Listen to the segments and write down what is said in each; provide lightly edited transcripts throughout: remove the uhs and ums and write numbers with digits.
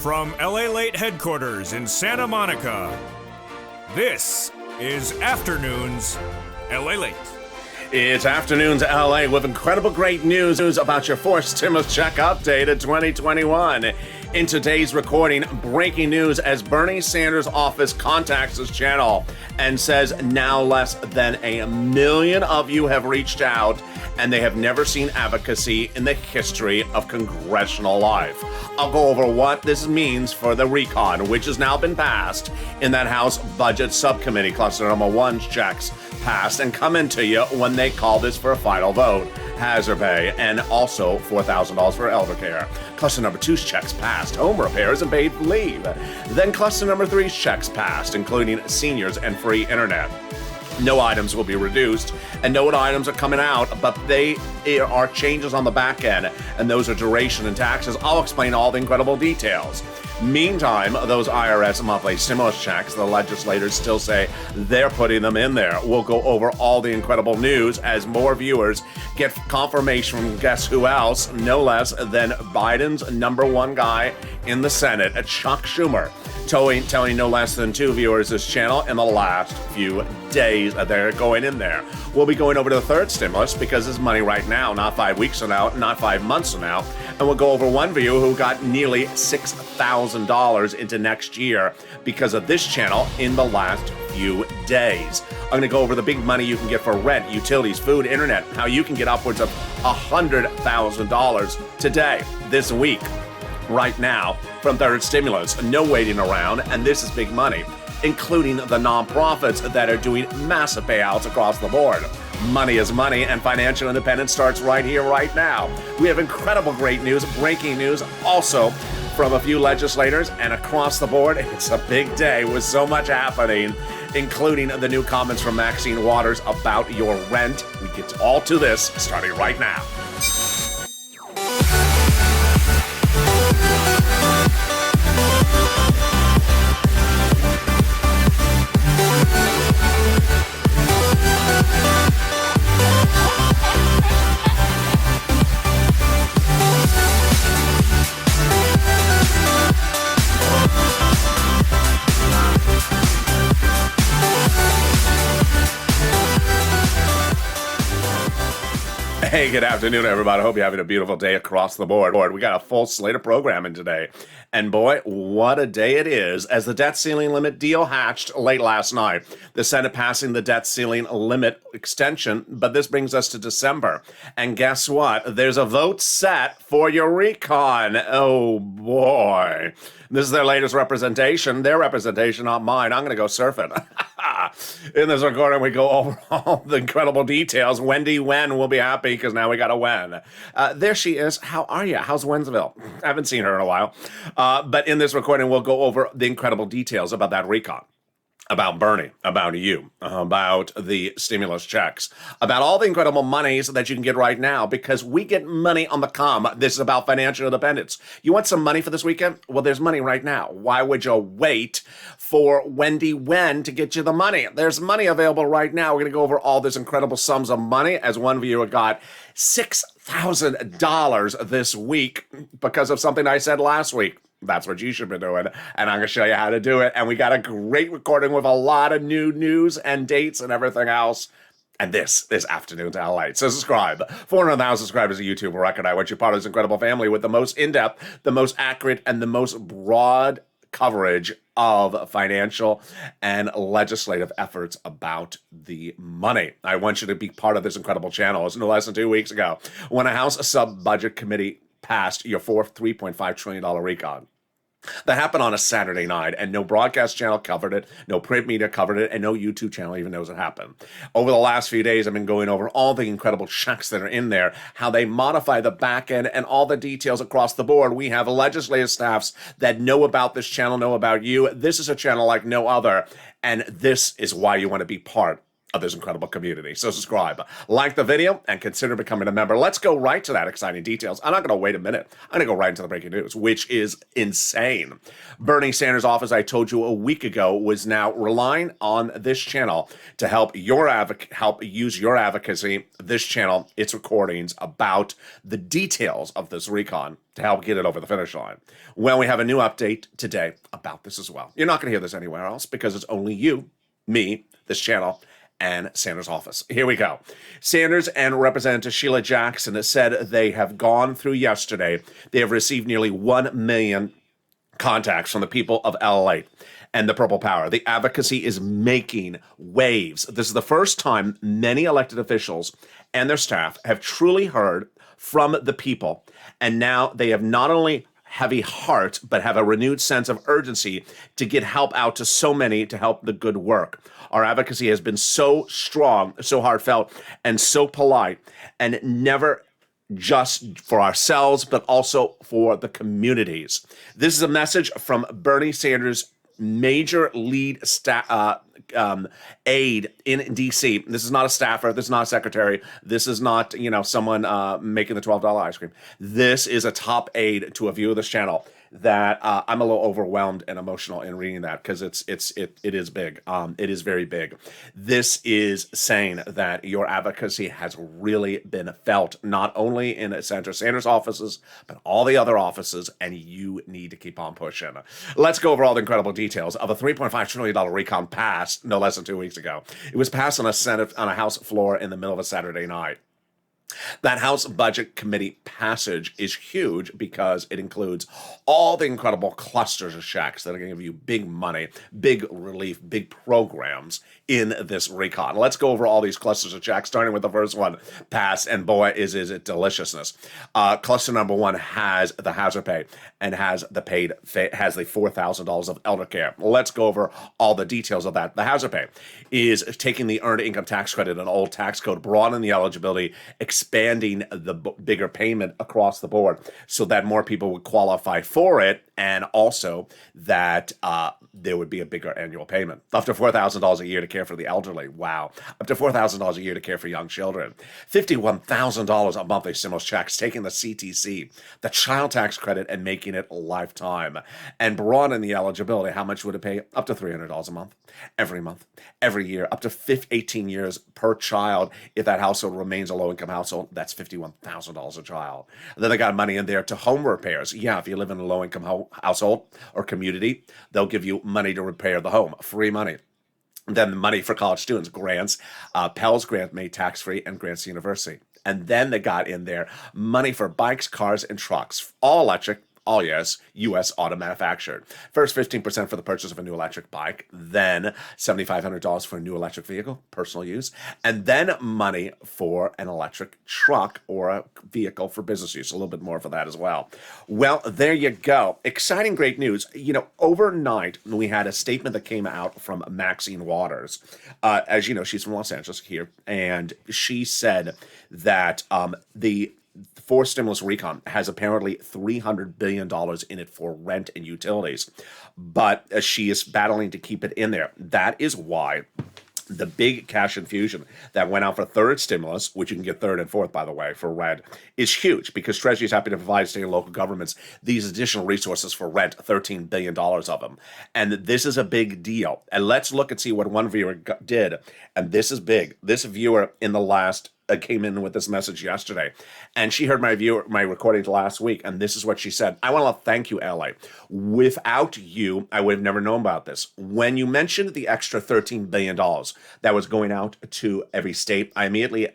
From Lalate headquarters in Santa Monica, this is Afternoons Lalate. It's Afternoons LA with incredible great news about your fourth stimulus check update in 2021. In today's recording, breaking news as Bernie Sanders' office contacts this channel and says now less than 1 million of you have reached out and they have never seen advocacy in the history of congressional life. I'll go over what this means for the recon, which has now been passed in that House Budget Subcommittee. Cluster number 1's checks passed and come into you when they call this for a final vote. Hazard pay and also $4,000 for elder care. Cluster number 2's checks passed, home repairs and paid leave. Then cluster number 3's checks passed, including seniors and free internet. No items will be reduced, and no items are coming out, but they are changes on the back end, and those are duration and taxes. I'll explain all the incredible details. Meantime, those IRS monthly stimulus checks, the legislators still say they're putting them in there. We'll go over all the incredible news as more viewers get confirmation from guess who else, no less than Biden's number one guy in the Senate, Chuck Schumer, telling no less than 2 viewers this channel in the last few days that they're going in there. We'll be going over to the third stimulus because it's money right now, not 5 weeks from now, not 5 months from now. And we'll go over one viewer who got nearly $6,000 into next year because of this channel in the last few days. I'm going to go over the big money you can get for rent, utilities, food, internet, how you can get upwards of $100,000 today, this week, right now, from third stimulus. No waiting around, and this is big money, including the nonprofits that are doing massive payouts across the board. Money is money, and financial independence starts right here, right now. We have incredible great news, breaking news, also from a few legislators, and across the board, it's a big day with so much happening, including the new comments from Maxine Waters about your rent. We get all to this starting right now. Hey, good afternoon, everybody. I hope you're having a beautiful day across the board. We got a full slate of programming today. And boy, what a day it is as the debt ceiling limit deal hatched late last night. The Senate passing the debt ceiling limit extension, but this brings us to December. And guess what? There's a vote set for your recon. Oh, boy. This is their latest representation. Their representation, not mine. I'm going to go surfing. In this recording, we go over all the incredible details. Wendy Wen will be happy because now we got a Wen. There she is. How are you? How's Wensville? I haven't seen her in a while. But in this recording, we'll go over the incredible details about that recon. About Bernie, about you, about the stimulus checks, about all the incredible monies that you can get right now because we get money on the come. This is about financial independence. You want some money for this weekend? Well, there's money right now. Why would you wait for Wendy Wen to get you the money? There's money available right now. We're going to go over all this incredible sums of money as one viewer got $6,000 this week because of something I said last week. That's what you should be doing, and I'm going to show you how to do it. And we got a great recording with a lot of new news and dates and everything else. And this is Afternoons LA. So subscribe. 400,000 subscribers to YouTube will recognize what you're part of this incredible family with the most in-depth, the most accurate, and the most broad coverage of financial and legislative efforts about the money. I want you to be part of this incredible channel. It was no less than 2 weeks ago when a House Sub-Budget Committee passed your fourth $3.5 trillion recon. That happened on a Saturday night, and no broadcast channel covered it, no print media covered it, and no YouTube channel even knows it happened. Over the last few days, I've been going over all the incredible checks that are in there, how they modify the back end, and all the details across the board. We have legislative staffs that know about this channel, know about you. This is a channel like no other, and this is why you want to be part of this incredible community. So subscribe, like the video, and consider becoming a member. Let's go right to that exciting details. I'm not going to wait a minute. I'm going to go right into the breaking news, which is insane. Bernie Sanders' office, I told you a week ago, was now relying on this channel to help use your advocacy, this channel, its recordings about the details of this recon to help get it over the finish line. Well, we have a new update today about this as well. You're not going to hear this anywhere else because it's only you, me, this channel, and Sanders' office. Here we go. Sanders and Representative Sheila Jackson said they have gone through yesterday. They have received nearly 1 million contacts from the people of Lalate and the Purple Power. The advocacy is making waves. This is the first time many elected officials and their staff have truly heard from the people. And now they have not only heavy heart, but have a renewed sense of urgency to get help out to so many to help the good work. Our advocacy has been so strong, so heartfelt, and so polite, and never just for ourselves, but also for the communities. This is a message from Bernie Sanders' major lead aide in D.C. This is not a staffer. This is not a secretary. This is not, someone making the $12 ice cream. This is a top aide to a viewer of this channel that I'm a little overwhelmed and emotional in reading that because it is big. It is very big. This is saying that your advocacy has really been felt, not only in Senator Sanders' offices, but all the other offices, and you need to keep on pushing. Let's go over all the incredible details of a $3.5 trillion recon passed no less than 2 weeks ago. It was passed on a House floor in the middle of a Saturday night. That House Budget Committee passage is huge because it includes all the incredible clusters of checks that are going to give you big money, big relief, big programs in this recon. Let's go over all these clusters of checks, starting with the first one, passed, and boy, is it deliciousness. Cluster number one has the hazard pay and has the $4,000 of elder care. Let's go over all the details of that. The hazard pay is taking the earned income tax credit, an old tax code, broadening the eligibility, expanding the bigger payment across the board so that more people would qualify for it, and also that there would be a bigger annual payment. Up to $4,000 a year to care for the elderly. Wow. Up to $4,000 a year to care for young children. $51,000 a monthly stimulus checks, taking the CTC, the child tax credit, and making it a lifetime. And broadening the eligibility. How much would it pay? Up to $300 a month, every year, up to 18 years per child. If that household remains a low-income household, that's $51,000 a child. And then they got money in there to home repairs. Yeah, if you live in a low-income household or community, they'll give you money to repair the home, free money. Then the money for college students, grants, Pell's grant made tax-free, and grants to university. And then they got in there money for bikes, cars, and trucks, all electric, all yes, U.S. auto manufactured. First, 15% for the purchase of a new electric bike, then $7,500 for a new electric vehicle, personal use, and then money for an electric truck or a vehicle for business use, a little bit more for that as well. Well, there you go. Exciting, great news. Overnight, we had a statement that came out from Maxine Waters. As you know, she's from Los Angeles here, and she said that the forced stimulus recon has apparently $300 billion in it for rent and utilities, but she is battling to keep it in there. That is why the big cash infusion that went out for third stimulus, which you can get third and fourth, by the way, for rent, is huge because Treasury is happy to provide state and local governments these additional resources for rent, $13 billion of them. And this is a big deal. And let's look and see what one viewer did. And this is big. This viewer in the last came in with this message yesterday, and she heard my recordings last week, and this is what she said. I want to thank you, LA. Without you, I would have never known about this. When you mentioned the extra $13 billion that was going out to every state, I immediately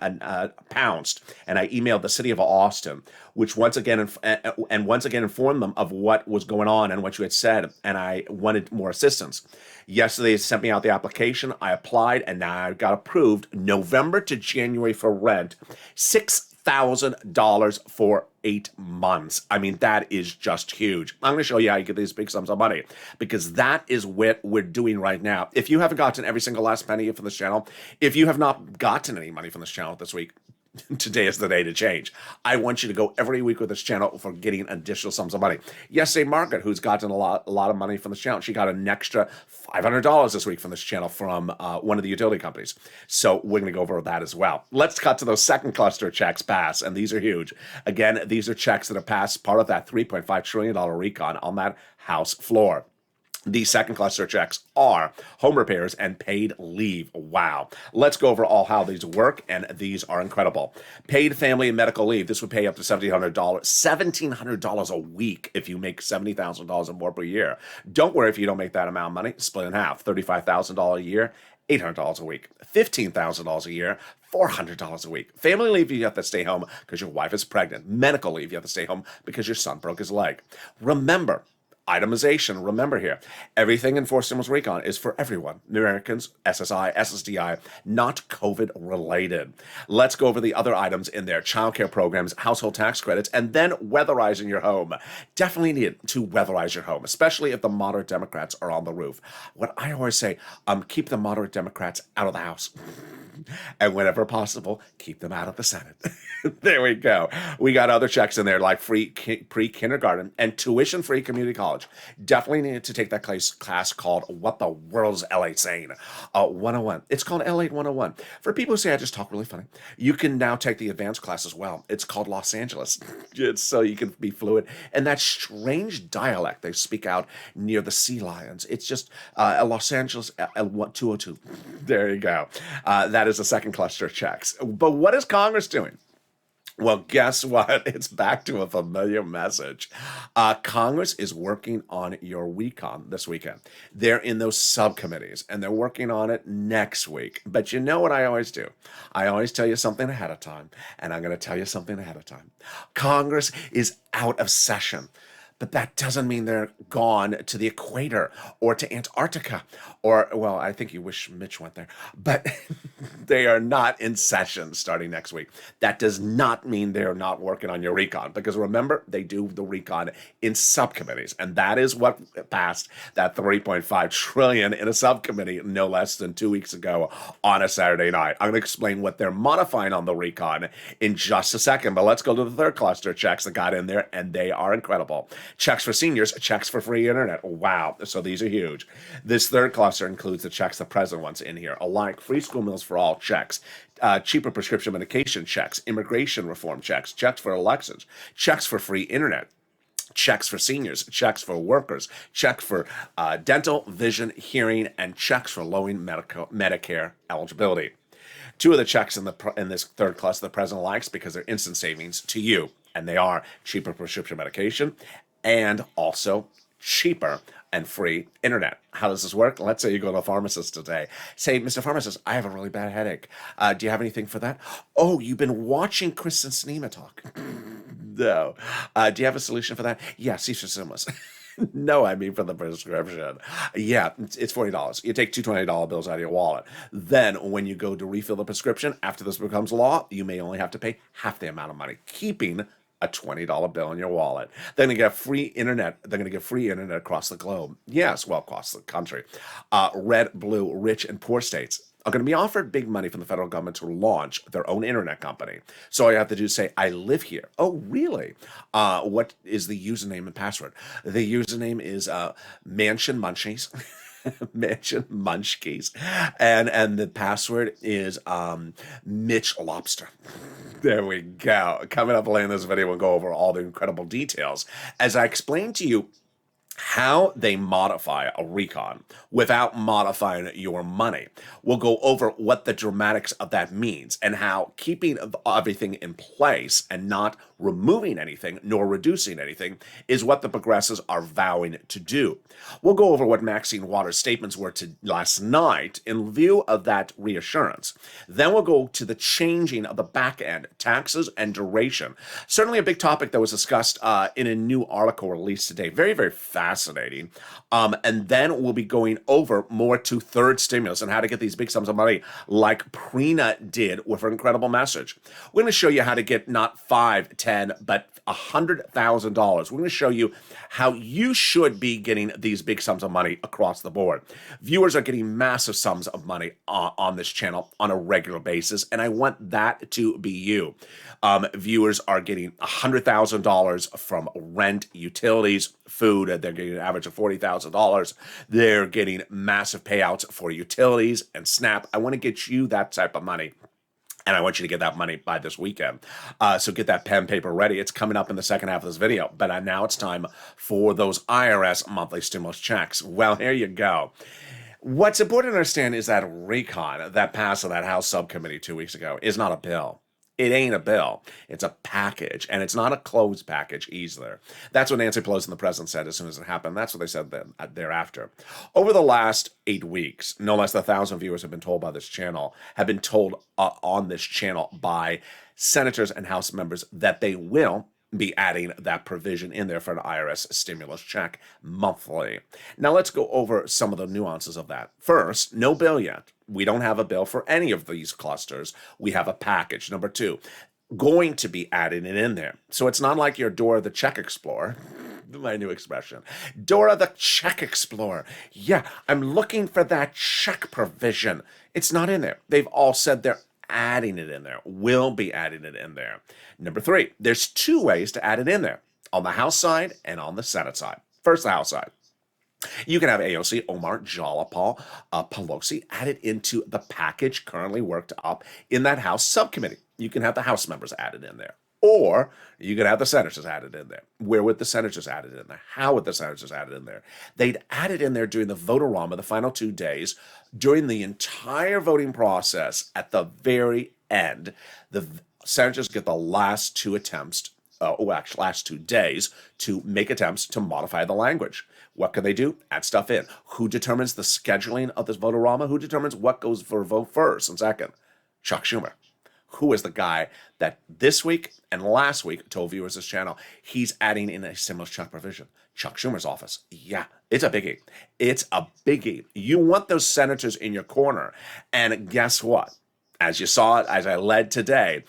pounced, and I emailed the city of Austin, which once again informed them of what was going on and what you had said, and I wanted more assistance. Yesterday, they sent me out the application. I applied, and now I got approved November to January for rent, $6,000 for 8 months. I mean, that is just huge. I'm going to show you how you get these big sums of money, because that is what we're doing right now. If you haven't gotten every single last penny from this channel, if you have not gotten any money from this channel this week, Today is the day to change. I want you to go every week with this channel for getting additional sums of money. Yesterday, Margaret, who's gotten a lot of money from this channel, she got an extra $500 this week from this channel from one of the utility companies. So we're going to go over that as well. Let's cut to those second cluster checks pass, and these are huge. Again, these are checks that have passed part of that $3.5 trillion recon on that House floor. The second cluster checks are home repairs and paid leave. Wow. Let's go over how these work, and these are incredible. Paid family and medical leave. This would pay up to $1,700 a week if you make $70,000 or more per year. Don't worry if you don't make that amount of money. Split in half. $35,000 a year, $800 a week. $15,000 a year, $400 a week. Family leave, you have to stay home because your wife is pregnant. Medical leave, you have to stay home because your son broke his leg. Remember, itemization, remember here, everything in Fourth Stimulus Recon is for everyone. Americans, SSI, SSDI, not COVID related. Let's go over the other items in there. Childcare programs, household tax credits, and then weatherizing your home. Definitely need to weatherize your home, especially if the moderate Democrats are on the roof. What I always say, keep the moderate Democrats out of the House. And whenever possible, keep them out of the Senate. There we go. We got other checks in there like free pre-kindergarten and tuition-free community college. Definitely need to take that class called What the World's LA Saying? 101. It's called LA 101. For people who say I just talk really funny, you can now take the advanced class as well. It's called Los Angeles. It's so you can be fluid. And that strange dialect they speak out near the sea lions. It's just Los Angeles 202. There you go. That is the second cluster of checks. But what is Congress doing? Well, guess what? It's back to a familiar message. Congress is working on your recon this weekend. They're in those subcommittees, and they're working on it next week. But you know what I always do? I always tell you something ahead of time, and I'm going to tell you something ahead of time. Congress is out of session. But that doesn't mean they're gone to the equator or to Antarctica or, well, I think you wish Mitch went there, but they are not in session starting next week. That does not mean they're not working on your recon, because remember, they do the recon in subcommittees, and that is what passed that $3.5 trillion in a subcommittee no less than 2 weeks ago on a Saturday night. I'm going to explain what they're modifying on the recon in just a second, but let's go to the third cluster checks that got in there, and they are incredible. Checks for seniors, checks for free internet. Wow. So these are huge. This third cluster includes the checks the president wants in here, alike free school meals for all checks, cheaper prescription medication checks, immigration reform checks, checks for elections, checks for free internet, checks for seniors, checks for workers, checks for dental, vision, hearing, and checks for lowering Medicare eligibility. Two of the checks in this third cluster the president likes because they're instant savings to you, and they are cheaper prescription medication and also cheaper and free internet. How does this work? Let's say you go to a pharmacist today. Say, Mr. Pharmacist, I have a really bad headache. Do you have anything for that? Oh, you've been watching Kristen Sinema talk. No. Do you have a solution for that? Yeah, cephalocymus. No, I mean for the prescription. Yeah, it's $40. You take two $20 bills out of your wallet. Then when you go to refill the prescription, after this becomes law, you may only have to pay half the amount of money, keeping a $20 bill in your wallet. They're going to get free internet. They're going to get free internet across the globe. Yes, well, across the country. Red, blue, rich, and poor states are going to be offered big money from the federal government to launch their own internet company. So all you have to do is say, I live here. Oh, really? What is the username and password? The username is Mansion Munchies. Mansion Munchkies. And the password is Mitch Lobster. There we go. Coming up later in this video, we'll go over all the incredible details as I explain to you how they modify a recon without modifying your money. We'll go over what the dramatics of that means and how keeping everything in place and not removing anything nor reducing anything is what the progressives are vowing to do. We'll go over what Maxine Waters' statements were last night in view of that reassurance. Then we'll go to the changing of the back end, taxes and duration. Certainly a big topic that was discussed in a new article released today. Very, very fascinating. fascinating. And then we'll be going over more to third stimulus and how to get these big sums of money like Prina did with her incredible message. We're going to show you how to get not 5, 10, but $100,000. We're going to show you how you should be getting these big sums of money across the board. Viewers are getting massive sums of money on this channel on a regular basis, and I want that to be you. Viewers are getting $100,000 from rent, utilities, food. They're getting an average of $40,000. They're getting massive payouts for utilities and SNAP. I want to get you that type of money. And I want you to get that money by this weekend. So get that pen paper ready. It's coming up in the second half of this video. But now it's time for those IRS monthly stimulus checks. Well, here you go. What's important to understand is that recon that passed in that House subcommittee 2 weeks ago is not a bill. It ain't a bill. It's a package, and it's not a closed package either. That's what Nancy Pelosi and the president said as soon as it happened. That's what they said then, thereafter. Over the last 8 weeks, no less than 1,000 viewers have been told by this channel, have been told on this channel by senators and House members that they will be adding that provision in there for an IRS stimulus check monthly. Now let's go over some of the nuances of that. First, no bill yet. We don't have a bill for any of these clusters. We have a package. Number two, going to be adding it in there. So it's not like your Dora the Check Explorer. My new expression. Dora the Check Explorer. Yeah, I'm looking for that check provision. It's not in there. They've all said they're adding it in there. Will be adding it in there. Number three, there's two ways to add it in there. On the House side and on the Senate side. First, the House side. You can have AOC, Omar, Jalapal, Pelosi added into the package currently worked up in that House subcommittee. You can have the House members added in there. Or you can have the senators added in there. Where would the senators added in there? How would the senators added in there? They'd added in there during the vote-a-rama, the final 2 days, during the entire voting process. At the very end, the senators get the last 2 attempts, last 2 days to make attempts to modify the language. What can they do? Add stuff in. Who determines the scheduling of this vote-a-rama? Who determines what goes for a vote first and second? Chuck Schumer. Who is the guy that this week and last week told viewers this channel he's adding in a stimulus check provision? Chuck Schumer's office. Yeah, it's a biggie. It's a biggie. You want those senators in your corner. And guess what? As you saw it, as I led today,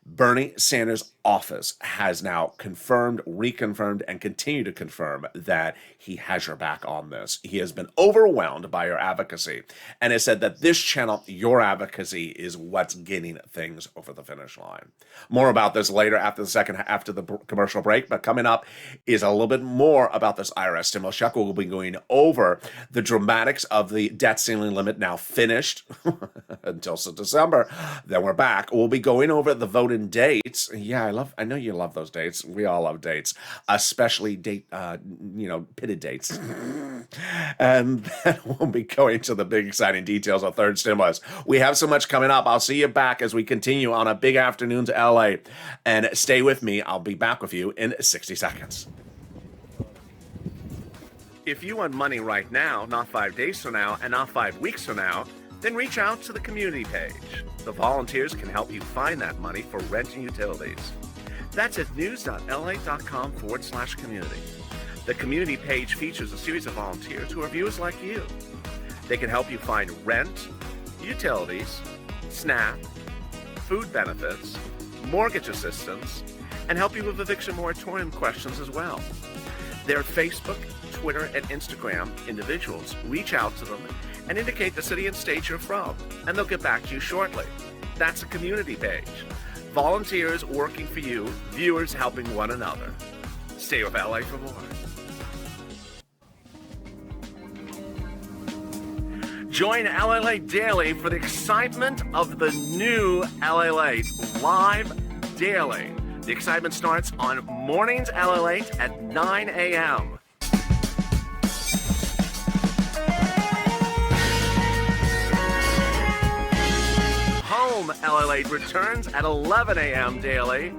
Bernie Sanders' office has now confirmed, reconfirmed, and continue to confirm that he has your back on this. He has been overwhelmed by your advocacy and has said that this channel, your advocacy, is what's getting things over the finish line. More about this later after the commercial break, but coming up is a little bit more about this IRS stimulus check. We'll be going over the dramatics of the debt ceiling limit now finished until December. Then we're back. We'll be going over the voting dates. Yeah, I know you love those dates. We all love dates, especially pitted dates. And then we'll be going to the big exciting details of third stimulus. We have so much coming up. I'll see you back as we continue on a big afternoon to LA. And stay with me. I'll be back with you in 60 seconds. If you want money right now, not 5 days from now, and not 5 weeks from now, then reach out to the community page. The volunteers can help you find that money for rent and utilities. That's at news.la.com/community. The community page features a series of volunteers who are viewers like you. They can help you find rent, utilities, SNAP, food benefits, mortgage assistance, and help you with eviction moratorium questions as well. They're Facebook, Twitter, and Instagram individuals. Reach out to them and indicate the city and state you're from, and they'll get back to you shortly. That's a community page. Volunteers working for you, viewers helping one another. Stay with LA for more. Join LA Late Daily for the excitement of the new LA Late live daily. The excitement starts on mornings LA Late at 9 a.m. Home LA Late returns at 11 a.m. daily.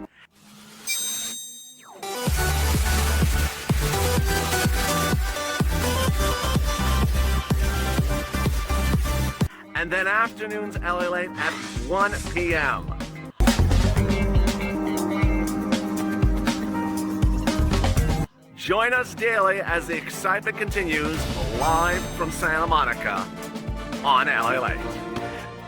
And then afternoons LA Late at 1 p.m. Join us daily as the excitement continues live from Santa Monica on LA Late.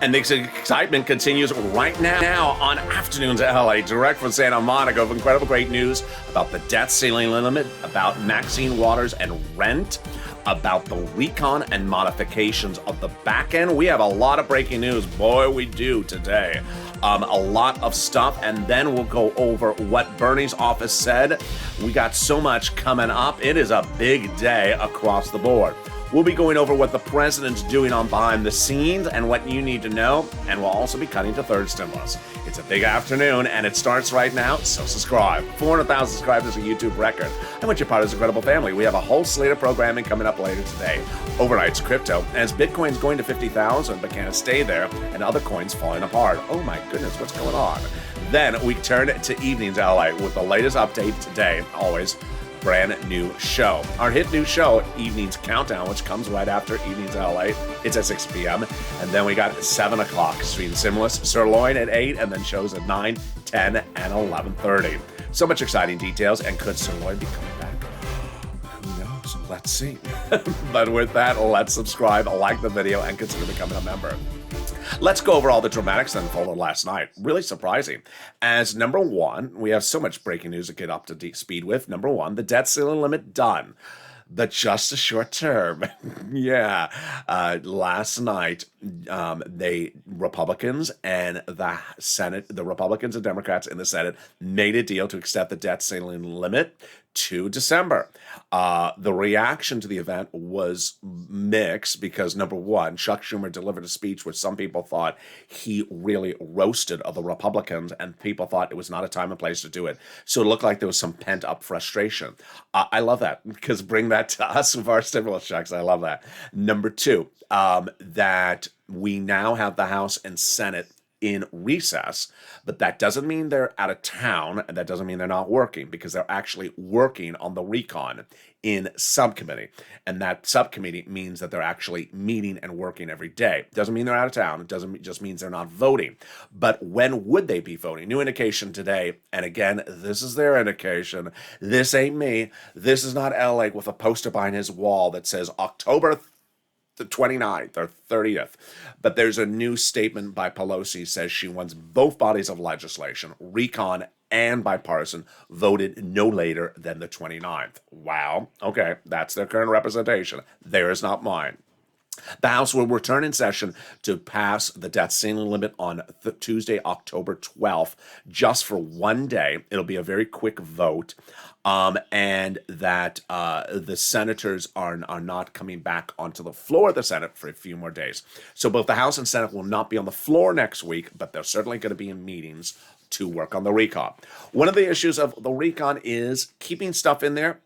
And the excitement continues right now on Afternoons at LA, direct from Santa Monica, with incredible great news about the debt ceiling limit, about Maxine Waters and rent, about the recon and modifications of the back end. We have a lot of breaking news. Boy, we do today. A lot of stuff, and then we'll go over what Bernie's office said. We got so much coming up. It is a big day across the board. We'll be going over what the president's doing on behind the scenes and what you need to know, and we'll also be cutting to third stimulus. It's a big afternoon, and it starts right now, so subscribe. 400,000 subscribers is a YouTube record. I want you part of this incredible family. We have a whole slate of programming coming up later today. Overnight's crypto, as Bitcoin's going to 50,000 but can't stay there, and other coins falling apart. Oh my goodness, what's going on? Then we turn to Evenings LA with the latest update today, always brand new show. Our hit new show, Evenings Countdown, which comes right after Evenings LA. It's at 6 p.m. And then we got 7 o'clock, Street Stimulus, Sirloin at 8, and then shows at 9, 10, and 11:30. So much exciting details, and could Sirloin be coming back? Who knows? Let's see. But with that, let's subscribe, like the video, and consider becoming a member. Let's go over all the dramatics that unfolded last night. Really surprising. As number one, we have so much breaking news to get up to speed with. Number one, the debt ceiling limit done. But just a short term. Yeah. Last night, Republicans and the Senate, the Republicans and Democrats in the Senate made a deal to extend the debt ceiling limit to December. The reaction to the event was mixed because, number one, Chuck Schumer delivered a speech which some people thought he really roasted of the Republicans, and people thought it was not a time and place to do it. So it looked like there was some pent-up frustration. I love that, because bring that to us with our stimulus checks. I love that. Number two, that we now have the House and Senate in recess, but that doesn't mean they're out of town, and that doesn't mean they're not working, because they're actually working on the recon in subcommittee, and that subcommittee means that they're actually meeting and working every day. Doesn't mean they're out of town. It doesn't just means they're not voting. But when would they be voting? New indication today, and again, this is their indication. This ain't me. This is not LA with a poster behind his wall that says October the 29th or 30th. But there's a new statement by Pelosi says she wants both bodies of legislation, recon and bipartisan, voted no later than the 29th. Wow. Okay, that's their current representation. Theirs, not mine. The House will return in session to pass the debt ceiling limit on Tuesday, October 12th, just for one day. It'll be a very quick vote, and that the senators are not coming back onto the floor of the Senate for a few more days. So both the House and Senate will not be on the floor next week, but they're certainly going to be in meetings to work on the recon. One of the issues of the recon is keeping stuff in there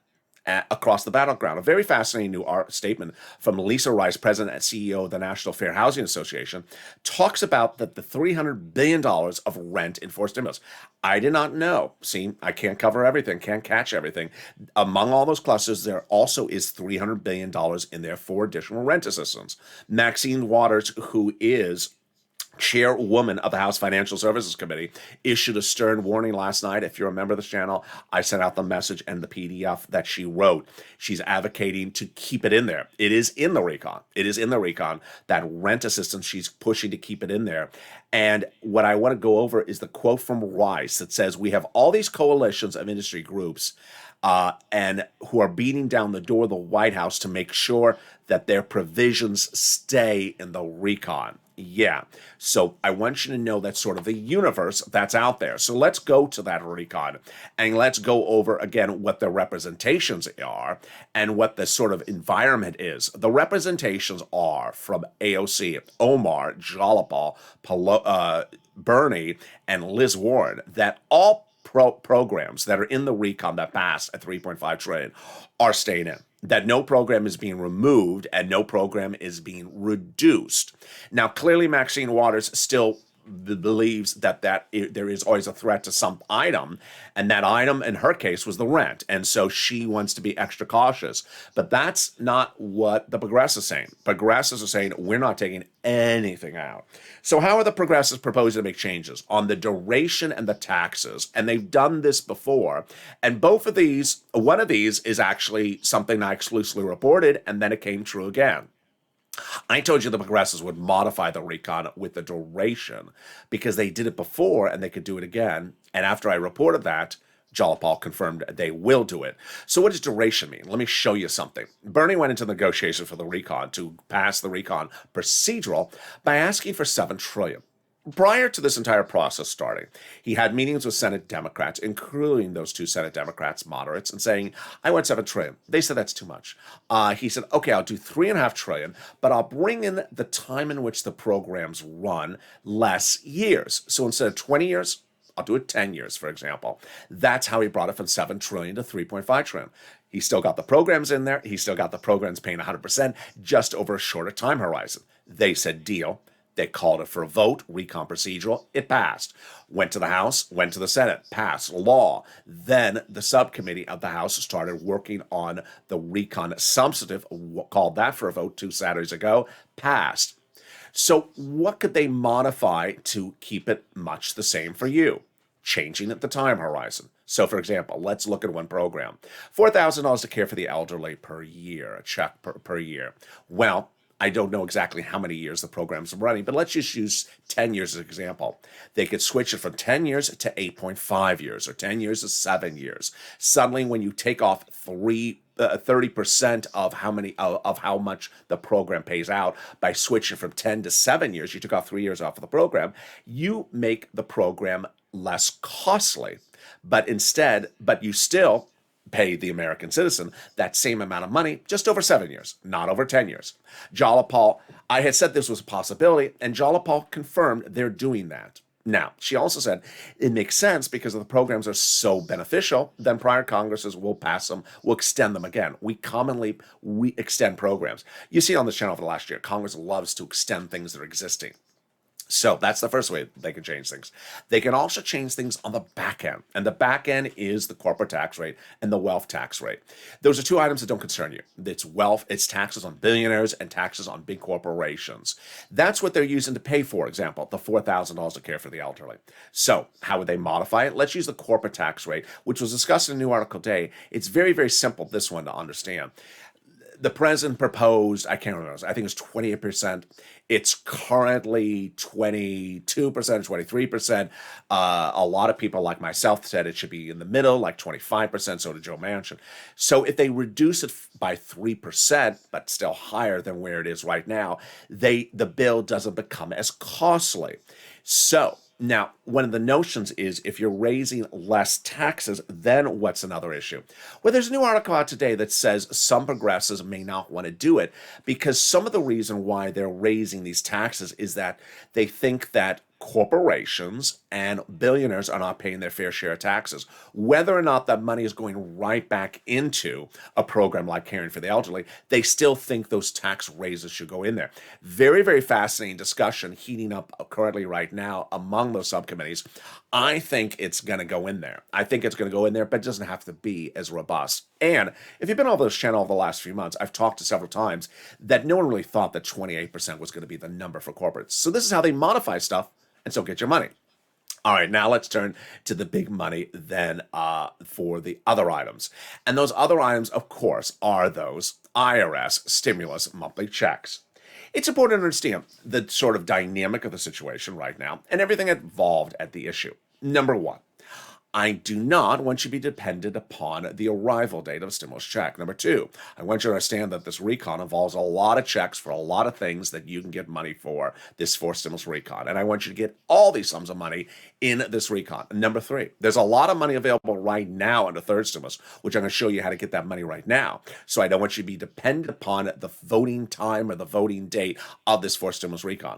across the battleground. A very fascinating new statement from Lisa Rice, president and CEO of the National Fair Housing Association, talks about that the $300 billion of rent in forced stimulus. I did not know. See, I can't cover everything, can't catch everything. Among all those clusters, there also is $300 billion in there for additional rent assistance. Maxine Waters, who is chairwoman of the House Financial Services Committee, issued a stern warning last night. If you're a member of this channel, I sent out the message and the PDF that she wrote. She's advocating to keep it in there. It is in the recon. It is in the recon. That rent assistance, she's pushing to keep it in there. And what I want to go over is the quote from Rice that says, we have all these coalitions of industry groups and who are beating down the door of the White House to make sure that their provisions stay in the recon. Yeah. So I want you to know that's sort of the universe that's out there. So let's go to that recon and let's go over again what the representations are and what the sort of environment is. The representations are from AOC, Omar, Jalopal, Bernie, and Liz Warren, that all programs that are in the recon that passed at $3.5 trillion are staying in. That no program is being removed and no program is being reduced. Now, clearly, Maxine Waters still believes that there is always a threat to some item, and that item in her case was the rent, and so she wants to be extra cautious. But that's not what the progressives are saying. Progressives are saying we're not taking anything out. So how are the progressives proposing to make changes on the duration and the taxes? And they've done this before, and one of these is actually something I exclusively reported, and then it came true again. I told you the progressives would modify the recon with the duration because they did it before and they could do it again. And after I reported that, Jalopal confirmed they will do it. So what does duration mean? Let me show you something. Bernie went into negotiations for the recon to pass the recon procedural by asking for $7 trillion. Prior to this entire process starting, he had meetings with Senate Democrats, including those two Senate Democrats, moderates, and saying, I want $7 trillion. They said that's too much. He said, okay, I'll do $3.5 trillion, but I'll bring in the time in which the programs run less years. So instead of 20 years, I'll do it 10 years, for example. That's how he brought it from $7 trillion to $3.5 trillion. He still got the programs in there. He still got the programs paying 100%, just over a shorter time horizon. They said deal. They called it for a vote, recon procedural. It passed. Went to the House, went to the Senate, passed law. Then the subcommittee of the House started working on the recon substantive, called that for a vote 2 Saturdays ago, passed. So what could they modify to keep it much the same for you? Changing the time horizon. So, for example, let's look at one program. $4,000 to care for the elderly per year, a check per year. Well, I don't know exactly how many years the program's running, but let's just use 10 years as an example. They could switch it from 10 years to 8.5 years, or 10 years to 7 years. Suddenly, when you take off 30% of how much the program pays out by switching from 10 to 7 years, you took off 3 years off of the program, you make the program less costly. But you still pay the American citizen that same amount of money just over 7 years, not over 10 years. Jalopal, I had said this was a possibility, and Jalopal confirmed they're doing that. Now, she also said it makes sense because the programs are so beneficial, then prior Congresses will pass them, will extend them again. We commonly extend programs. You see on this channel for the last year, Congress loves to extend things that are existing. So that's the first way they can change things. They can also change things on the back end. And the back end is the corporate tax rate and the wealth tax rate. Those are two items that don't concern you. It's wealth, it's taxes on billionaires and taxes on big corporations. That's what they're using to pay, for example, the $4,000 to care for the elderly. So how would they modify it? Let's use the corporate tax rate, which was discussed in a new article today. It's very, very simple, this one, to understand. The president proposed, I can't remember, I think it's 28%. It's currently 22%, 23%. A lot of people like myself said it should be in the middle, like 25%, so did Joe Manchin. So if they reduce it by 3%, but still higher than where it is right now, the bill doesn't become as costly. So now, one of the notions is if you're raising less taxes, then what's another issue? Well, there's a new article out today that says some progressives may not want to do it because some of the reason why they're raising these taxes is that they think that corporations and billionaires are not paying their fair share of taxes. Whether or not that money is going right back into a program like Caring for the Elderly, they still think those tax raises should go in there. Very, very fascinating discussion heating up currently right now among those subcommittees. I think it's going to go in there. I think it's going to go in there, but it doesn't have to be as robust. And if you've been on this channel over the last few months, I've talked to several times that no one really thought that 28% was going to be the number for corporates. So this is how they modify stuff and still get your money. All right, now let's turn to the big money then for the other items. And those other items, of course, are those IRS stimulus monthly checks. It's important to understand the sort of dynamic of the situation right now and everything involved at the issue. Number one, I do not want you to be dependent upon the arrival date of a stimulus check. Number two, I want you to understand that this recon involves a lot of checks for a lot of things that you can get money for this fourth stimulus recon. And I want you to get all these sums of money in this recon. Number three, there's a lot of money available right now in the third stimulus, which I'm going to show you how to get that money right now. So I don't want you to be dependent upon the voting time or the voting date of this fourth stimulus recon.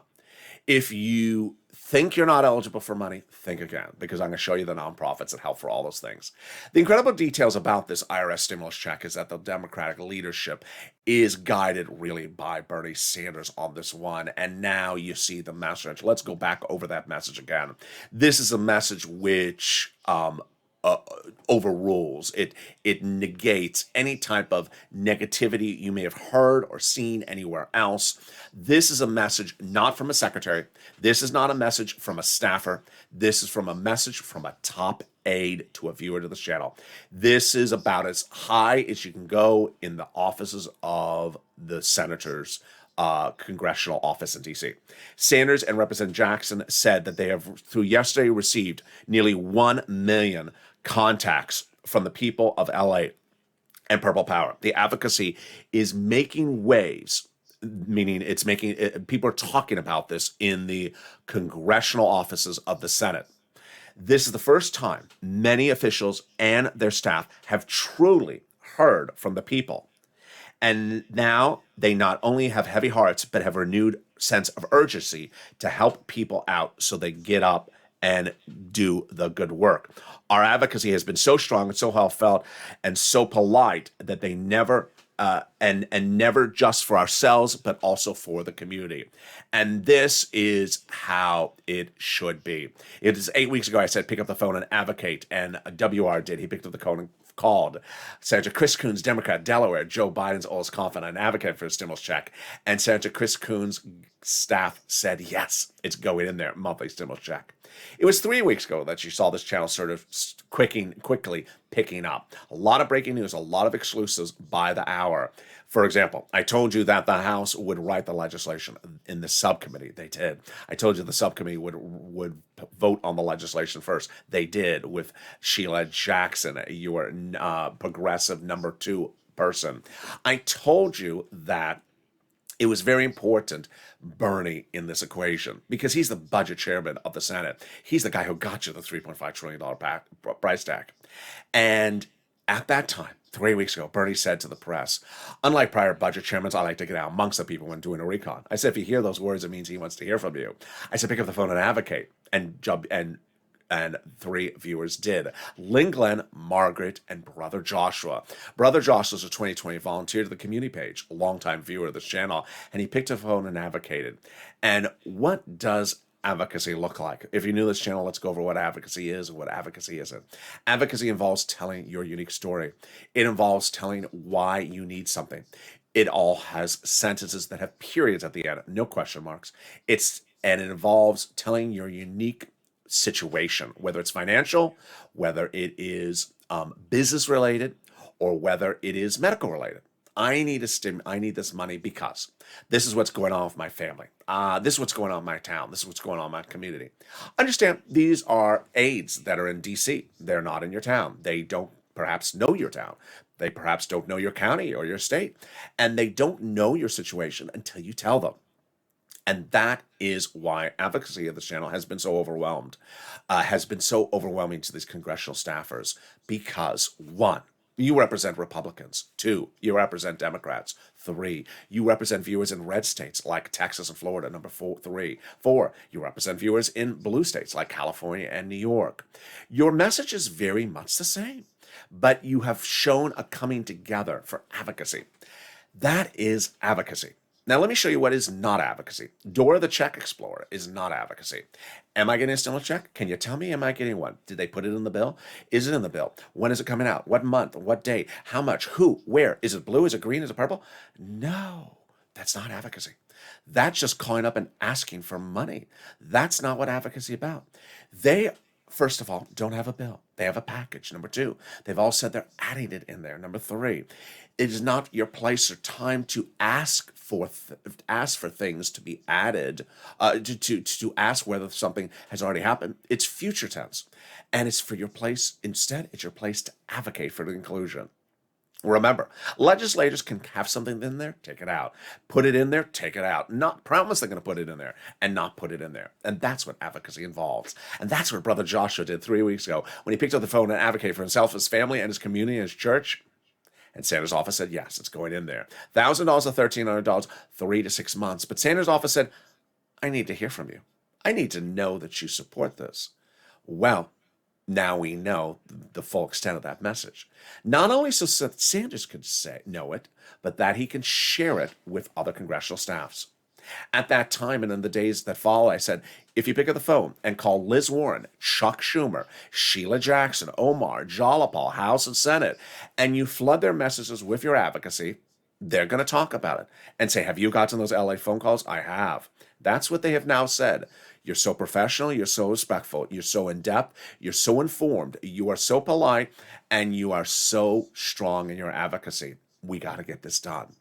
If you Think you're not eligible for money? Think again, because I'm going to show you the nonprofits that help for all those things. The incredible details about this IRS stimulus check is that the Democratic leadership is guided really by Bernie Sanders on this one. And now you see the message. Let's go back over that message again. This is a message which overrules. It negates any type of negativity you may have heard or seen anywhere else. This is a message not from a secretary. This is not a message from a staffer. This is from a message from a top aide to a viewer to this channel. This is about as high as you can go in the offices of the senators. Congressional office in D.C. Sanders and Representative Jackson said that they have, through yesterday, received nearly 1 million contacts from the people of L.A. and Purple Power. The advocacy is making waves, meaning it's making people are talking about this in the congressional offices of the Senate. This is the first time many officials and their staff have truly heard from the people. And now they not only have heavy hearts, but have a renewed sense of urgency to help people out so they get up and do the good work. Our advocacy has been so strong and so heartfelt and so polite that they never and never just for ourselves, but also for the community. And this is how it should be. It is 8 weeks ago I said, pick up the phone and advocate. And WR did. He picked up the phone and called Senator Chris Coons, Democrat, Delaware, Joe Biden's oldest confidant, and advocate for a stimulus check. And Senator Chris Coons' staff said, yes, it's going in there, monthly stimulus check. It was 3 weeks ago that you saw this channel sort of quickly picking up. A lot of breaking news, a lot of exclusives by the hour. For example, I told you that the House would write the legislation in the subcommittee. They did. I told you the subcommittee would vote on the legislation first. They did with Sheila Jackson, your progressive number 2 person. I told you that it was very important, Bernie, in this equation, because he's the budget chairman of the Senate. He's the guy who got you the $3.5 trillion price tag. And at that time, 3 weeks ago, Bernie said to the press, unlike prior budget chairmen, I like to get out amongst the people when doing a recon. I said, if you hear those words, it means he wants to hear from you. I said, pick up the phone and advocate. And 3 viewers did. Lynn Glenn, Margaret, and Brother Joshua. Brother Joshua is a 2020 volunteer to the community page, a longtime viewer of this channel, and he picked up the phone and advocated. And what does advocacy look like? If you're new to this channel, let's go over what advocacy is and what advocacy isn't. Advocacy involves telling your unique story. It involves telling why you need something. It all has sentences that have periods at the end, no question marks. And it involves telling your unique situation, whether it's financial, whether it is business related, or whether it is medical related. I need this money because this is what's going on with my family. This is what's going on in my town. This is what's going on in my community. Understand, these are aides that are in D.C. They're not in your town. They don't perhaps know your town. They perhaps don't know your county or your state. And they don't know your situation until you tell them. And that is why advocacy of this channel has been so overwhelming to these congressional staffers. Because 1, you represent Republicans. 2, you represent Democrats. 3, you represent viewers in red states like Texas and Florida. Number 4, you represent viewers in blue states like California and New York. Your message is very much the same, but you have shown a coming together for advocacy. That is advocacy. Now, let me show you what is not advocacy. Dora the Check Explorer is not advocacy. Am I getting a stimulus check? Can you tell me, am I getting one? Did they put it in the bill? Is it in the bill? When is it coming out? What month? What date? How much? Who? Where? Is it blue? Is it green? Is it purple? No, that's not advocacy. That's just calling up and asking for money. That's not what advocacy is about. They, first of all, don't have a bill. They have a package. Number 2, they've all said they're adding it in there. Number 3, it is not your place or time to ask for things to be added, to ask whether something has already happened. It's future tense, and it's for your place. Instead, it's your place to advocate for the inclusion. Remember, legislators can have something in there, take it out. Put it in there, take it out. Not promise they're going to put it in there and not put it in there. And that's what advocacy involves. And that's what Brother Joshua did 3 weeks ago when he picked up the phone and advocated for himself, his family, and his community, and his church. And Sanders' office said, yes, it's going in there. $1,000 to $1,300, 3 to 6 months. But Sanders' office said, I need to hear from you. I need to know that you support this. Well, now we know the full extent of that message. Not only so that Sanders could know it, but that he can share it with other congressional staffs. At that time and in the days that follow, I said, if you pick up the phone and call Liz Warren, Chuck Schumer, Sheila Jackson, Omar, Jalapal, House and Senate, and you flood their messages with your advocacy, they're going to talk about it and say, have you gotten those LA phone calls? I have. That's what they have now said. You're so professional, you're so respectful, you're so in-depth, you're so informed, you are so polite, and you are so strong in your advocacy. We got to get this done.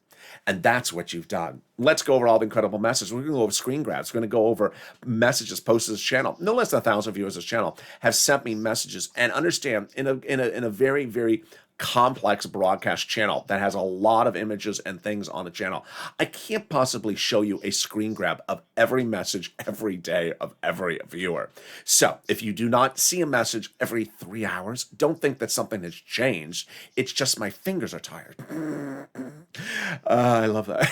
And that's what you've done. Let's go over all the incredible messages. We're going to go over screen grabs. We're going to go over messages posted to this channel. No less than 1,000 viewers of this channel have sent me messages, and understand in a very, very complex broadcast channel that has a lot of images and things on the channel, I can't possibly show you a screen grab of every message every day of every viewer. So if you do not see a message every 3 hours, don't think that something has changed. It's just my fingers are tired. I love that.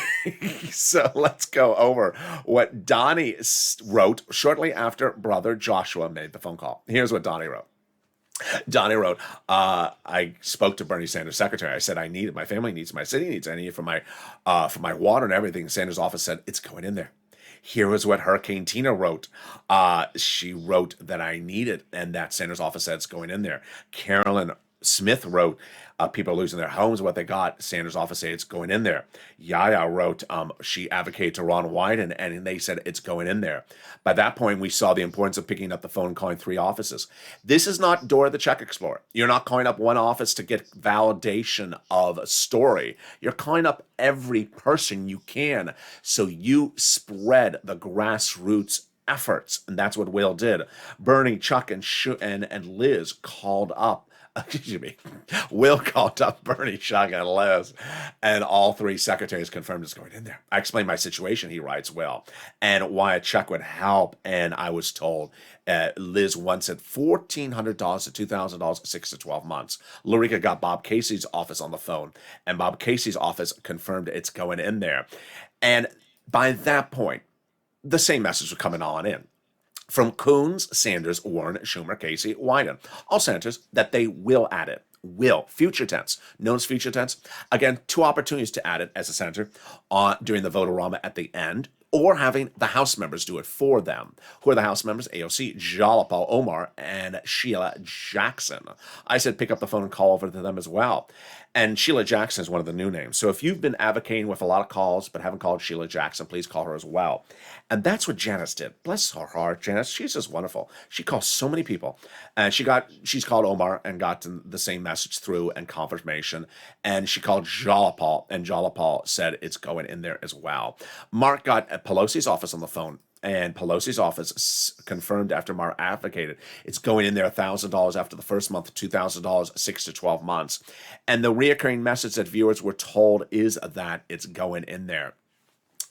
So let's go over what Donnie wrote shortly after brother Joshua made the phone call. Here's what Donnie wrote. Donnie wrote, I spoke to Bernie Sanders' secretary. I said, I need it. My family needs it. My city needs it. I need it for my water and everything. Sanders' office said, it's going in there. Here is what Hurricane Tina wrote. She wrote that I need it, and that Sanders' office said it's going in there. Carolyn Smith wrote, people are losing their homes, what they got. Sanders' office said it's going in there. Yaya wrote, she advocated to Ron Wyden, and they said it's going in there. By that point, we saw the importance of picking up the phone and calling 3 offices. This is not Dora the Check Explorer. You're not calling up one office to get validation of a story. You're calling up every person you can, so you spread the grassroots efforts, and that's what Will did. Bernie, Chuck, and Liz called up. Excuse me. Will called up Bernie, Chuck, and Liz, and all 3 secretaries confirmed it's going in there. I explained my situation, he writes, Will, and why a check would help. And I was told Liz once said $1,400 to $2,000, 6 to 12 months. Lorica got Bob Casey's office on the phone, and Bob Casey's office confirmed it's going in there. And by that point, the same message was coming on in. From Coons, Sanders, Warren, Schumer, Casey, Wyden. All senators that they will add it. Will. Future tense. Known as future tense. Again, 2 opportunities to add it as a senator during the vote-a-rama at the end, or having the House members do it for them. Who are the House members? AOC, Jalapal, Omar, and Sheila Jackson. I said pick up the phone and call over to them as well. And Sheila Jackson is one of the new names. So if you've been advocating with a lot of calls but haven't called Sheila Jackson, please call her as well. And that's what Janice did. Bless her heart, Janice. She's just wonderful. She calls so many people. And she's called Omar and got the same message through and confirmation. And she called Jalapal, and Jalapal said it's going in there as well. Mark got at Pelosi's office on the phone, and Pelosi's office confirmed after Mark advocated it's going in there $1,000 after the first month, $2,000, 6 to 12 months. And the reoccurring message that viewers were told is that it's going in there.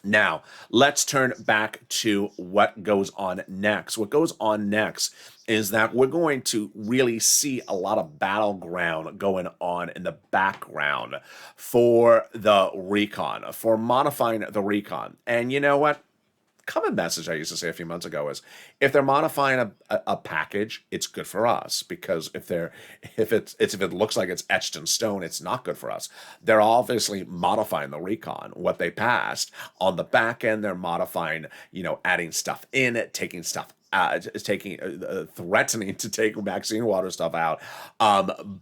Now, let's turn back to what goes on next. What goes on next is that we're going to really see a lot of battleground going on in the background for the recon, for modifying the recon. And you know what? Common message I used to say a few months ago is if they're modifying a package, it's good for us, because if it looks like it's etched in stone, it's not good for us. They're obviously modifying the recon, what they passed. On the back end, they're modifying, adding stuff in it, taking stuff threatening to take vaccine water stuff out.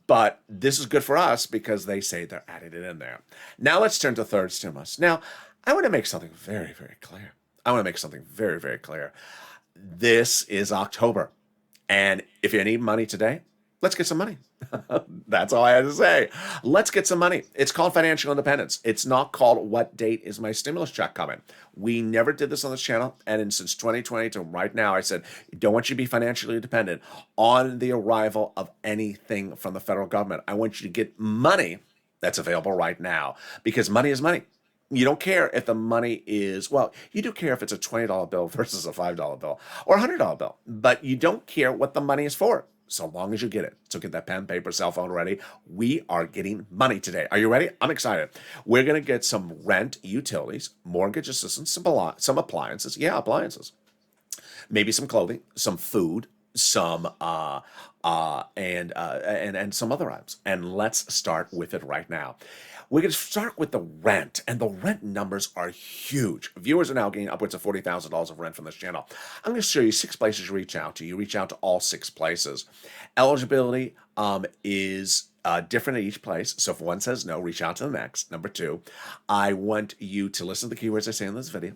But this is good for us because they say they're adding it in there. Now let's turn to third stimulus. Now, I want to make something very, very clear. Very, very clear. This is October. And if you need money today, let's get some money. That's all I had to say. Let's get some money. It's called financial independence. It's not called what date is my stimulus check coming. We never did this on this channel. And since 2020 to right now, I said, don't want you to be financially dependent on the arrival of anything from the federal government. I want you to get money that's available right now, because money is money. You don't care if the money is, well, you do care if it's a $20 bill versus a $5 bill or a $100 bill, but you don't care what the money is for, so long as you get it. So get that pen, paper, cell phone ready. We are getting money today. Are you ready? I'm excited. We're going to get some rent, utilities, mortgage assistance, some appliances. Yeah, appliances. maybe some clothing, some food, some and some other items. And let's start with it right now. We're going to start with the rent, and the rent numbers are huge. Viewers are now getting upwards of $40,000 of rent from this channel. I'm going to show you 6 places you reach out to. You reach out to all 6 places. Eligibility is different at each place. So if one says no, reach out to the next. Number 2, I want you to listen to the keywords I say in this video.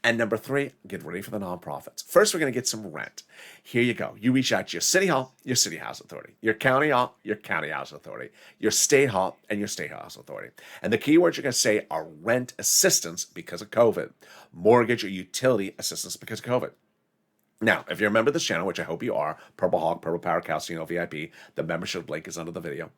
And number 3, get ready for the nonprofits. First, we're going to get some rent. Here you go. You reach out to your city hall, your city house authority, your county hall, your county house authority, your state hall, and your state house authority. And the keywords you're going to say are rent assistance because of COVID, mortgage or utility assistance because of COVID. Now, if you're a member of this channel, which I hope you are, Purple Hawk, Purple Power Calcino VIP, the membership link is under the video.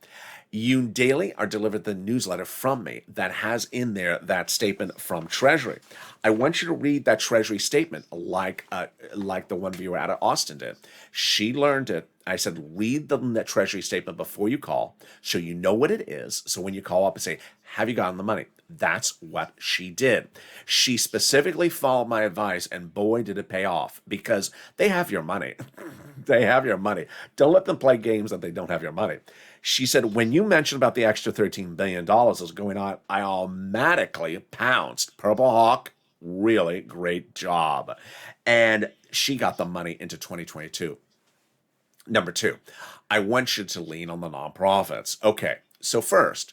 You daily are delivered the newsletter from me that has in there that statement from Treasury. I want you to read that Treasury statement like the one viewer out of Austin did. She learned it. I said, read the Treasury statement before you call so you know what it is. So when you call up and say, have you gotten the money? That's what she did. She specifically followed my advice, and boy, did it pay off, because they have your money. They have your money. Don't let them play games that they don't have your money. She said, when you mentioned about the extra $13 billion is going on, I automatically pounced. Purple Hawk, really great job. And she got the money into 2022. Number 2, I want you to lean on the nonprofits. Okay, so first,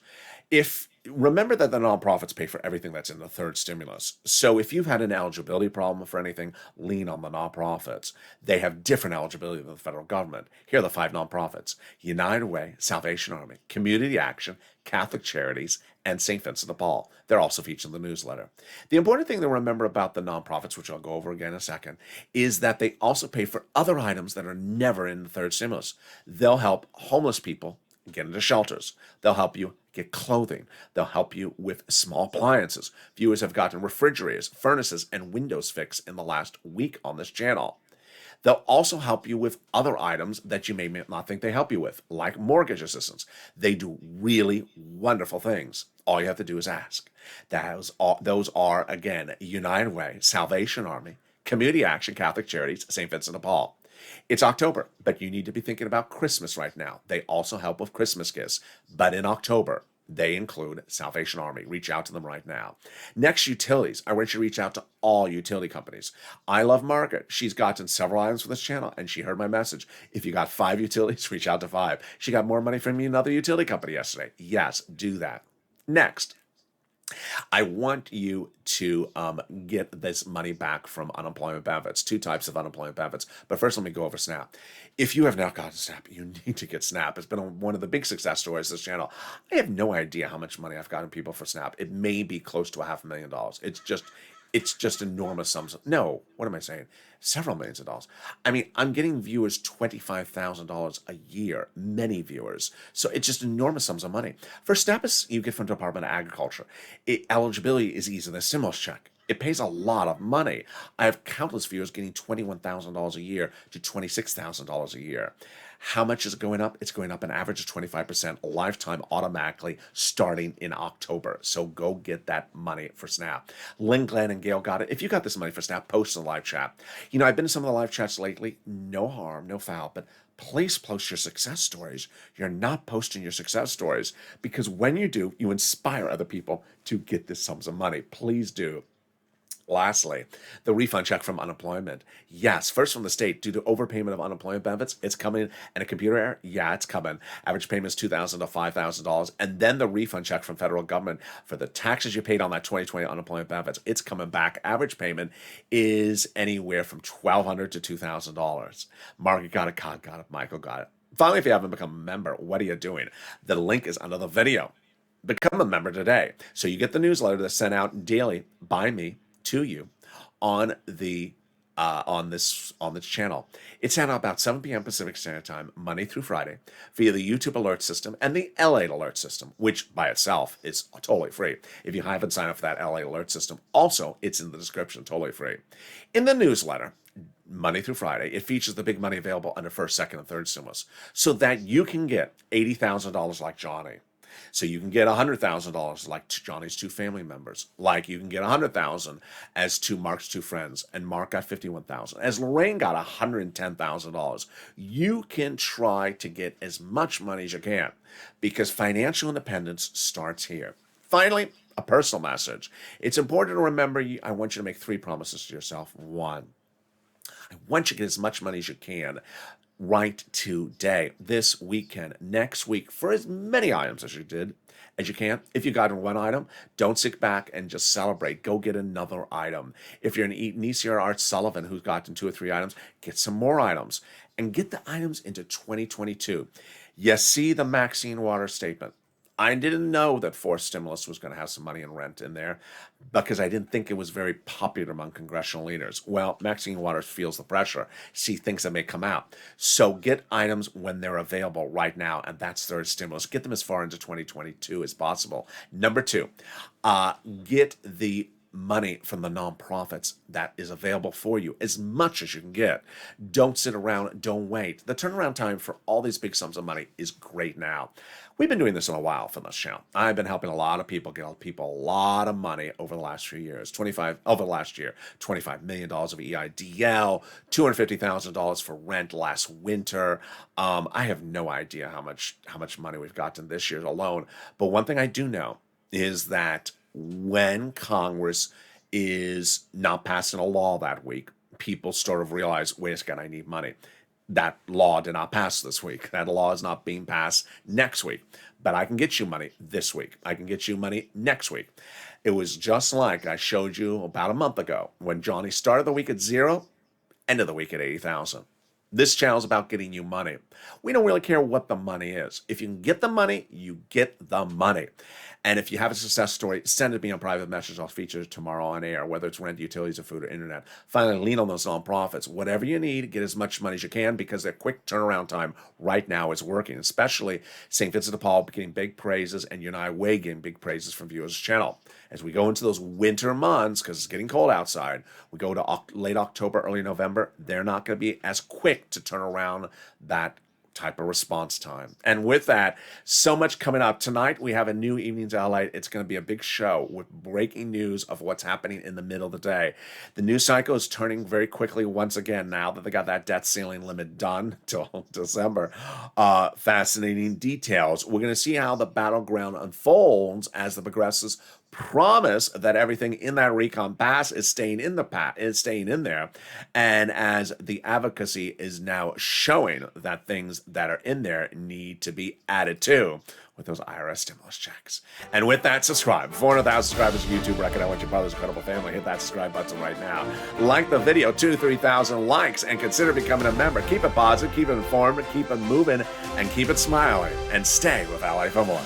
remember that the nonprofits pay for everything that's in the third stimulus. So if you've had an eligibility problem for anything, lean on the nonprofits. They have different eligibility than the federal government. Here are the 5 nonprofits: United Way, Salvation Army, Community Action, Catholic Charities, and St. Vincent de Paul. They're also featured in the newsletter. The important thing to remember about the nonprofits, which I'll go over again in a second, is that they also pay for other items that are never in the third stimulus. They'll help homeless people get into shelters. They'll help you get clothing. They'll help you with small appliances. Viewers have gotten refrigerators, furnaces, and windows fixed in the last week on this channel. They'll also help you with other items that you may not think they help you with, like mortgage assistance. They do really wonderful things. All you have to do is ask. Those are, again, United Way, Salvation Army, Community Action, Catholic Charities, St. Vincent de Paul. It's October, but you need to be thinking about Christmas right now. They also help with Christmas gifts, but in October, they include Salvation Army. Reach out to them right now. Next, utilities. I want you to reach out to all utility companies. I love Margaret. She's gotten several items for this channel, and she heard my message. If you got 5 utilities, reach out to 5. She got more money from me another utility company yesterday. Yes, do that. Next, I want you to get this money back from unemployment benefits. 2 types of unemployment benefits. But first, let me go over SNAP. If you have not gotten SNAP, you need to get SNAP. It's been one of the big success stories of this channel. I have no idea how much money I've gotten people for SNAP. It may be close to $500,000. It's just enormous sums. No, what am I saying? Several millions of dollars. I mean, I'm getting viewers $25,000 a year, many viewers. So it's just enormous sums of money. For SNAP, you get from Department of Agriculture. Eligibility is easy than a stimulus check. It pays a lot of money. I have countless viewers getting $21,000 a year to $26,000 a year. How much is it going up? It's going up an average of 25% lifetime automatically starting in October. So go get that money for SNAP. Lynn, Glenn, and Gail got it. If you got this money for SNAP, post in the live chat. You know, I've been in some of the live chats lately. No harm, no foul, but please post your success stories. You're not posting your success stories, because when you do, you inspire other people to get this sums of money. Please do. Lastly, the refund check from unemployment. Yes, first from the state, due to overpayment of unemployment benefits, it's coming. And a computer error, yeah, it's coming. Average payment is $2,000 to $5,000. And then the refund check from federal government for the taxes you paid on that 2020 unemployment benefits, it's coming back. Average payment is anywhere from $1,200 to $2,000. Margaret got it, Cod got it, Michael got it. Finally, if you haven't become a member, what are you doing? The link is under the video. Become a member today. So you get the newsletter that's sent out daily by me to you on the on this channel. It's sent out about 7 p.m. Pacific Standard Time, Monday through Friday, via the YouTube alert system and the Lalate alert system, which by itself is totally free. If you haven't signed up for that Lalate alert system, also it's in the description, totally free. In the newsletter, Monday through Friday, it features the big money available under first, second, and third stimulus, so that you can get $80,000 like Johnny. So you can get $100,000 like to Johnny's two family members, like you can get $100,000 as to Mark's two friends, and Mark got $51,000. As Lorraine got $110,000, you can try to get as much money as you can because financial independence starts here. Finally, a personal message. It's important to remember, I want you to make 3 promises to yourself. 1, I want you to get as much money as you can right today, this weekend, next week, for as many items as you can. If you got 1 item, don't sit back and just celebrate. Go get another item. If you're an Nisi or Art Sullivan who's gotten 2 or 3 items, get some more items and get the items into 2022. You see the Maxine Waters statement. I didn't know that forced stimulus was going to have some money and rent in there because I didn't think it was very popular among congressional leaders. Well, Maxine Waters feels the pressure, see things that may come out. So get items when they're available right now, and that's third stimulus. Get them as far into 2022 as possible. Number 2, get the money from the nonprofits that is available for you as much as you can get. Don't sit around, don't wait. The turnaround time for all these big sums of money is great now. We've been doing this in a while for this channel. I've been helping a lot of people get a lot of money over the last few years. $25 million of EIDL, $250,000 for rent last winter. I have no idea how much money we've gotten this year alone. But one thing I do know is that when Congress is not passing a law that week, people sort of realize, wait a second, I need money. That law did not pass this week. That law is not being passed next week. But I can get you money this week. I can get you money next week. It was just like I showed you about a month ago when Johnny started the week at 0, ended the week at 80,000. This channel is about getting you money. We don't really care what the money is. If you can get the money, you get the money. And if you have a success story, send it to me on private message. I'll feature it tomorrow on air, whether it's rent, utilities, or food, or internet. Finally, lean on those nonprofits. Whatever you need, get as much money as you can because their quick turnaround time right now is working, especially St. Vincent de Paul getting big praises and United Way getting big praises from viewers of the channel. As we go into those winter months, because it's getting cold outside, we go to late October, early November, they're not going to be as quick to turn around that type of response time. And with that, so much coming up. Tonight, we have a new Evenings Lalate. It's going to be a big show with breaking news of what's happening in the middle of the day. The news cycle is turning very quickly once again now that they got that debt ceiling limit done till December. Fascinating details. We're going to see how the battleground unfolds as the progressives promise that everything in that recon pass is staying in there, and as the advocacy is now showing that things that are in there need to be added to with those IRS stimulus checks. And with that, subscribe. 400,000 subscribers YouTube record. I want your brother's incredible family. Hit that subscribe button right now. Like the video, 2,000 to 3,000 likes, and consider becoming a member. Keep it positive, keep it informed, keep it moving, and keep it smiling. And stay with Ally for more.